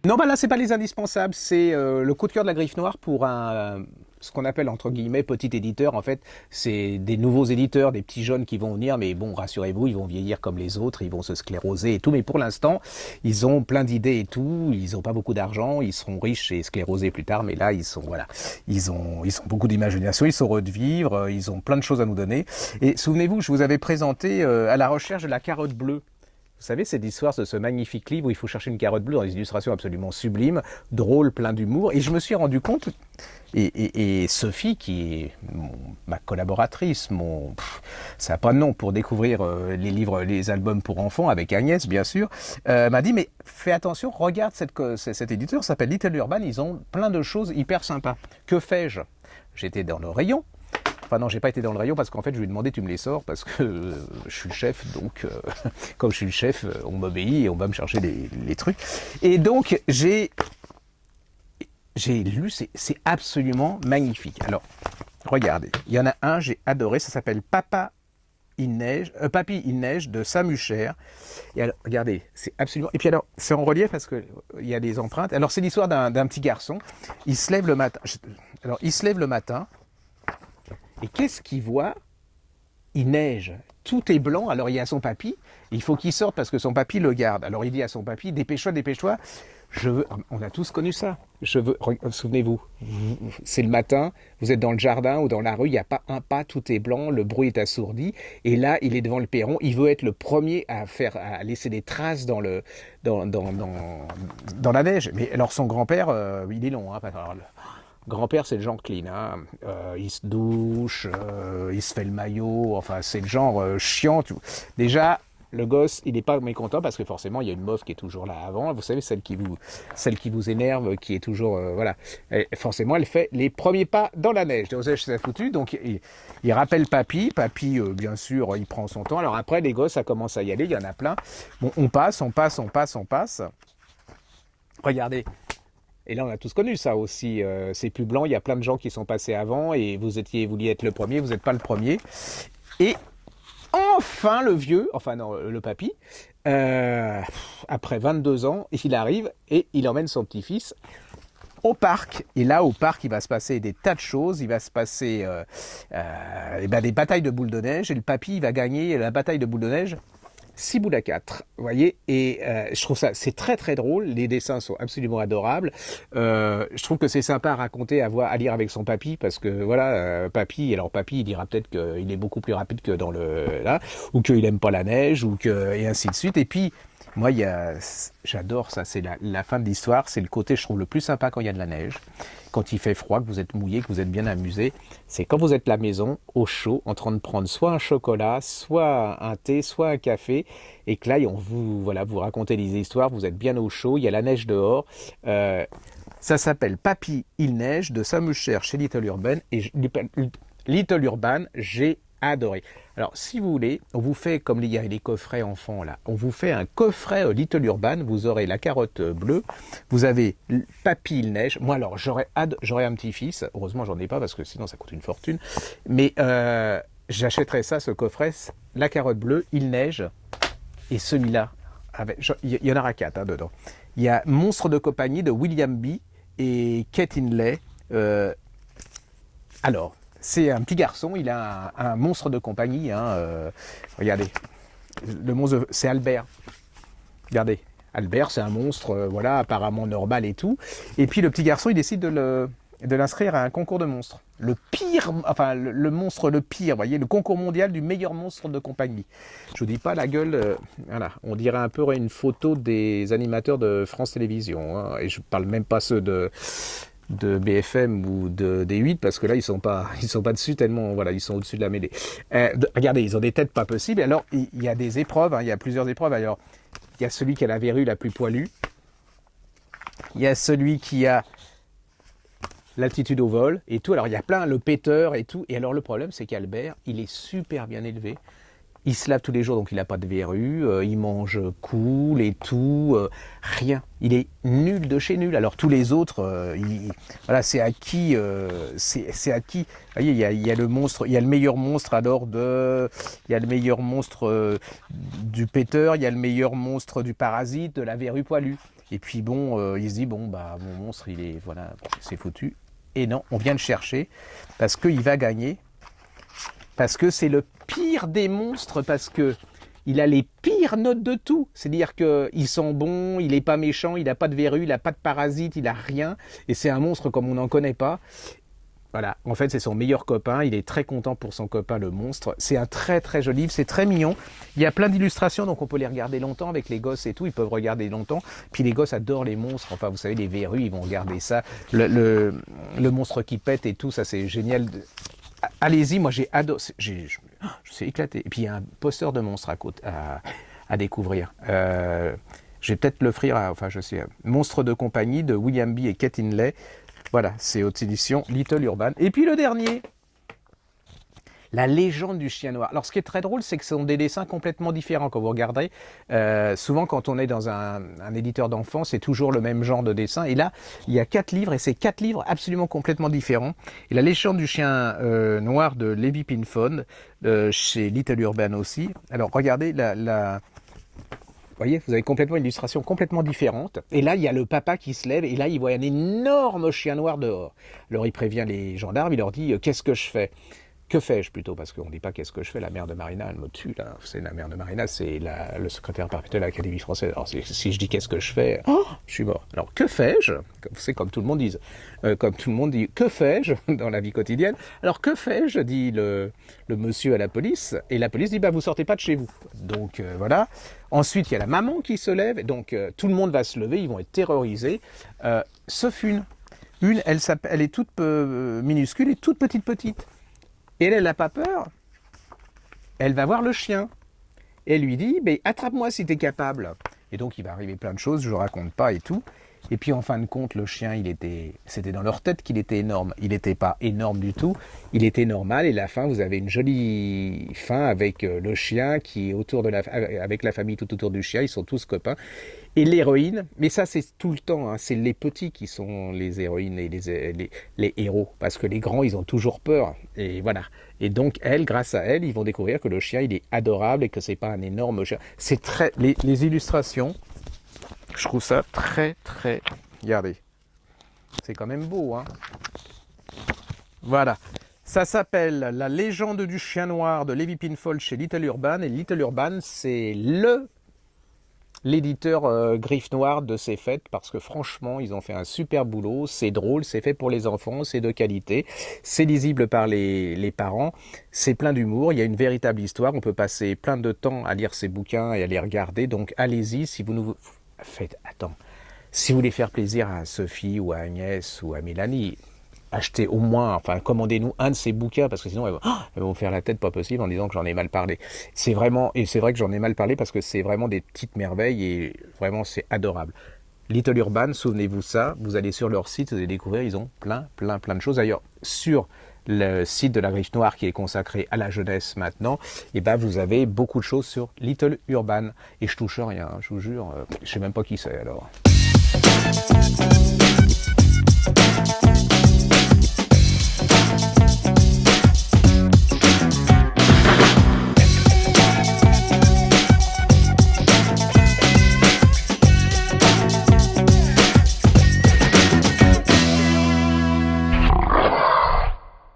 Non, bah là, c'est pas les indispensables, c'est le coup de cœur de la Griffe Noire pour ce qu'on appelle entre guillemets petit éditeur. En fait, c'est des nouveaux éditeurs, des petits jeunes qui vont venir, mais bon, rassurez-vous, ils vont vieillir comme les autres, ils vont se scléroser et tout. Mais pour l'instant, ils ont plein d'idées et tout. Ils n'ont pas beaucoup d'argent, ils seront riches et sclérosés plus tard. Mais là, ils sont voilà, ils ont beaucoup d'imagination, ils sont heureux de vivre, ils ont plein de choses à nous donner. Et souvenez-vous, je vous avais présenté à la recherche de la carotte bleue. Vous savez, c'est l'histoire de ce magnifique livre où il faut chercher une carotte bleue dans des illustrations absolument sublimes, drôles, plein d'humour. Et je me suis rendu compte, et Sophie, qui est ma collaboratrice, ça n'a pas de nom pour découvrir les livres, les albums pour enfants, avec Agnès, bien sûr, m'a dit, mais fais attention, regarde cet éditeur, ça s'appelle Little Urban, ils ont plein de choses hyper sympas. Que fais-je? J'étais dans le rayon. Enfin non, j'ai pas été dans le rayon parce qu'en fait je lui ai demandé tu me les sors parce que je suis le chef, donc comme je suis le chef, on m'obéit et on va me chercher les trucs. Et donc j'ai lu, c'est absolument magnifique. Alors regardez, il y en a un, j'ai adoré, ça s'appelle Papy il neige de Samu Cher. Et alors, regardez, c'est absolument. Et puis alors, c'est en relief parce que il y a des empreintes. Alors c'est l'histoire d'un petit garçon. Il se lève le matin. Alors il se lève le matin. Et qu'est-ce qu'il voit? Il neige. Tout est blanc. Alors il y a son papy. Il faut qu'il sorte parce que son papy le garde. Alors il dit à son papy, dépêche-toi, dépêche-toi. Je veux. On a tous connu ça. Je veux. Souvenez-vous, c'est le matin. Vous êtes dans le jardin ou dans la rue. Il n'y a pas un pas. Tout est blanc. Le bruit est assourdi. Et là, il est devant le perron. Il veut être le premier à laisser des traces dans la neige. Mais alors son grand-père, il est long. Hein, alors, grand-père, c'est le genre clean, hein. Il se douche, il se fait le maillot, enfin, c'est le genre chiant. Tout. Déjà, le gosse, il n'est pas mécontent parce que forcément, il y a une meuf qui est toujours là avant. Vous savez, celle qui vous énerve, qui est toujours, voilà. Et forcément, elle fait les premiers pas dans la neige. Donc, c'est foutu. Donc, il rappelle papy. Papy, bien sûr, il prend son temps. Alors après, les gosses, ça commence à y aller. Il y en a plein. Bon, on passe, on passe, on passe, on passe. Regardez. Et là, on a tous connu ça aussi. C'est plus blanc, il y a plein de gens qui sont passés avant et vous vouliez être le premier, vous n'êtes pas le premier. Et enfin, le vieux, enfin non, le papy, euh, après 22 ans, il arrive et il emmène son petit-fils au parc. Et là, au parc, il va se passer des tas de choses. Il va se passer des batailles de boules de neige. Et le papy, il va gagner la bataille de boules de neige 6 boules à 4, vous voyez, et je trouve ça, c'est très très drôle, les dessins sont absolument adorables, je trouve que c'est sympa à raconter, à lire avec son papy, parce que voilà, papy, alors papy, il dira peut-être qu'il est beaucoup plus rapide que dans là, ou qu'il aime pas la neige, et ainsi de suite, et puis, moi, j'adore ça, c'est la fin de l'histoire, c'est le côté, je trouve, le plus sympa quand il y a de la neige, quand il fait froid, que vous êtes mouillé, que vous êtes bien amusé, c'est quand vous êtes à la maison, au chaud, en train de prendre soit un chocolat, soit un thé, soit un café, et que là, vous racontez des histoires, vous êtes bien au chaud, il y a la neige dehors. Ça s'appelle Papy, il neige de Samu Cher chez Little Urban, et Little Urban, j'ai adoré. Alors, si vous voulez, on vous fait, comme il y a les coffrets enfants là, on vous fait un coffret Little Urban, vous aurez la carotte bleue, vous avez Papy il neige. Moi alors, j'aurais un petit-fils, heureusement j'en ai pas parce que sinon ça coûte une fortune, mais j'achèterais ça, ce coffret, la carotte bleue, il neige, et celui-là, il y en aura 4 hein, dedans. Il y a Monstre de compagnie de William B. et Kate Inley. Alors, c'est un petit garçon, il a un monstre de compagnie. Hein, regardez, le monstre, c'est Albert. Regardez, Albert, c'est un monstre, voilà, apparemment normal et tout. Et puis le petit garçon, il décide de l'inscrire à un concours de monstres. Le pire, enfin le monstre le pire, vous voyez, le concours mondial du meilleur monstre de compagnie. Je vous dis pas la gueule, voilà, on dirait un peu une photo des animateurs de France Télévisions. Hein, et je parle même pas ceux de BFM ou de D8 parce que là ils sont pas dessus tellement voilà ils sont au-dessus de la mêlée. Regardez, ils ont des têtes pas possibles. Alors il y a des épreuves, hein, il y a plusieurs épreuves. Alors il y a celui qui a la verrue la plus poilue, il y a celui qui a l'altitude au vol et tout. Alors il y a plein, le péteur et tout. Et alors le problème c'est qu'Albert, il est super bien élevé. Il se lave tous les jours, donc il n'a pas de verrues, il mange cool et tout, rien. Il est nul de chez nul. Alors tous les autres, voilà, c'est acquis, c'est acquis. Vous voyez, il y a le monstre, il y a le meilleur monstre alors il y a le meilleur monstre du péteur, il y a le meilleur monstre du parasite, de la verrue poilue. Et puis bon, il se dit bon bah mon monstre il est voilà, c'est foutu. Et non, on vient le chercher parce qu'il va gagner. Parce que c'est le pire des monstres, parce que il a les pires notes de tout. C'est-à-dire qu'il sent bon, il n'est pas méchant, il n'a pas de verrues, il n'a pas de parasites, il n'a rien. Et c'est un monstre comme on n'en connaît pas. Voilà, en fait c'est son meilleur copain, il est très content pour son copain le monstre. C'est un très très joli livre, c'est très mignon. Il y a plein d'illustrations, donc on peut les regarder longtemps avec les gosses et tout, ils peuvent regarder longtemps. Puis les gosses adorent les monstres, enfin vous savez les verrues, ils vont regarder ça. Le monstre qui pète et tout, ça c'est génial. Allez-y, moi j'ai adoré, je suis éclaté. Et puis il y a un poster de monstre à découvrir. Je vais peut-être l'offrir, enfin je sais, Monstre de compagnie de William B. et Kate Inlay. Voilà, c'est aux éditions Little Urban. Et puis le dernier, La légende du chien noir. Alors ce qui est très drôle, c'est que ce sont des dessins complètement différents quand vous regardez. Souvent quand on est dans un éditeur d'enfants, c'est toujours le même genre de dessin. Et là, il y a 4 livres et c'est 4 livres absolument complètement différents. Et La légende du chien noir de Levi Pinfond, chez Little Urban aussi. Alors regardez vous voyez, vous avez complètement une illustration complètement différente. Et là, il y a le papa qui se lève et là, il voit un énorme chien noir dehors. Alors il prévient les gendarmes, il leur dit « Qu'est-ce que je fais ?» Que fais-je plutôt? Parce qu'on ne dit pas qu'est-ce que je fais, la mère de Marina, elle me tue, là. C'est la mère de Marina, c'est le secrétaire perpétuel de l'Académie française. Alors si je dis qu'est-ce que je fais, je suis mort. Alors que fais-je? C'est comme tout le monde dit. Comme tout le monde dit, que fais-je dans la vie quotidienne? Alors que fais-je? Dit le monsieur à la police. Et la police dit, bah vous sortez pas de chez vous. Donc voilà. Ensuite, il y a la maman qui se lève. Donc tout le monde va se lever, ils vont être terrorisés. Sauf une. Elle est toute minuscule et toute petite. Et elle n'a pas peur. Elle va voir le chien. Et elle lui dit, attrape-moi si tu es capable. Et donc, il va arriver plein de choses, je ne raconte pas et tout. Et puis, en fin de compte, le chien, c'était dans leur tête qu'il était énorme. Il n'était pas énorme du tout. Il était normal. Et la fin, vous avez une jolie fin avec le chien qui est avec la famille tout autour du chien. Ils sont tous copains. Et l'héroïne, mais ça c'est tout le temps, hein, c'est les petits qui sont les héroïnes et les héros, parce que les grands ils ont toujours peur, et voilà. Et donc grâce à elle, ils vont découvrir que le chien il est adorable et que c'est pas un énorme chien. C'est les illustrations, je trouve ça très, regardez, c'est quand même beau, hein. Voilà. Ça s'appelle La légende du chien noir de Levi Pinfond chez Little Urban, et Little Urban c'est l'éditeur Griffe Noire de ces fêtes, parce que franchement ils ont fait un super boulot, c'est drôle, c'est fait pour les enfants, c'est de qualité, c'est lisible par les parents, c'est plein d'humour, il y a une véritable histoire, on peut passer plein de temps à lire ces bouquins et à les regarder, donc allez-y si vous si vous voulez faire plaisir à Sophie ou à Agnès ou à Mélanie, achetez au moins, commandez-nous un de ces bouquins, parce que sinon elles vont faire la tête pas possible en disant que j'en ai mal parlé. C'est vrai que j'en ai mal parlé parce que c'est vraiment des petites merveilles et vraiment c'est adorable. Little Urban, souvenez-vous ça, vous allez sur leur site, vous allez découvrir, ils ont plein de choses. D'ailleurs, sur le site de la Griffe Noire qui est consacré à la jeunesse maintenant, et vous avez beaucoup de choses sur Little Urban. Et je touche rien, je vous jure, je sais même pas qui c'est alors.